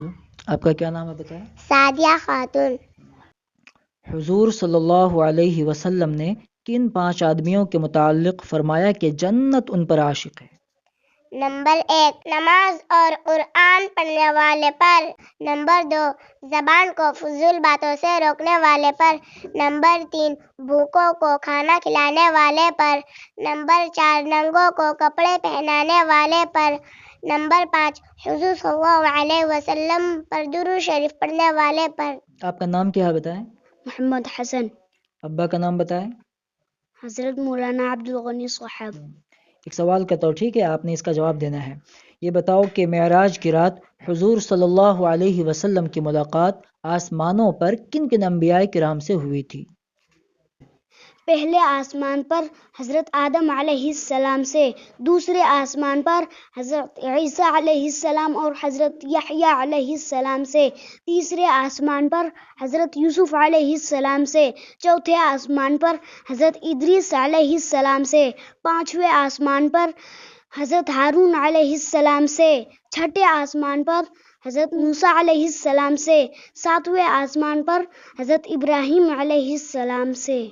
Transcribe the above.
آپ کا کیا نام ہے بتائیں؟ سعدیہ خاتون۔ حضور صلی اللہ علیہ وسلم نے کن 5 آدمیوں کے متعلق فرمایا کہ جنت ان پر عاشق ہے؟ نمبر 1، نماز اور قرآن پڑھنے والے پر۔ نمبر 2، زبان کو فضول باتوں سے روکنے والے پر۔ نمبر 3، بھوکوں کو کھانا کھلانے والے پر۔ نمبر 4، ننگوں کو کپڑے پہنانے والے پر۔ نمبر 5، حضور صلی اللہ علیہ وسلم پر درود شریف پڑھنے والے پر۔ آپ کا نام کیا ہے بتائیں؟ محمد حسن۔ ابا کا نام بتائیں؟ حضرت مولانا عبد الغنی صاحب۔ ایک سوال کا تو ٹھیک ہے، آپ نے اس کا جواب دینا ہے۔ یہ بتاؤ کہ معراج کی رات حضور صلی اللہ علیہ وسلم کی ملاقات آسمانوں پر کن کن انبیاء کرام سے ہوئی تھی؟ پہلے آسمان پر حضرت آدم علیہ السلام سے، دوسرے آسمان پر حضرت عیسیٰ علیہ السلام اور حضرت یحییٰ علیہ السلام سے، تیسرے آسمان پر حضرت یوسف علیہ السلام سے، چوتھے آسمان پر حضرت ادریس علیہ السلام سے، پانچویں آسمان پر حضرت ہارون علیہ السلام سے، چھٹے آسمان پر حضرت موسیٰ علیہ السلام سے، ساتویں آسمان پر حضرت ابراہیم علیہ السلام سے۔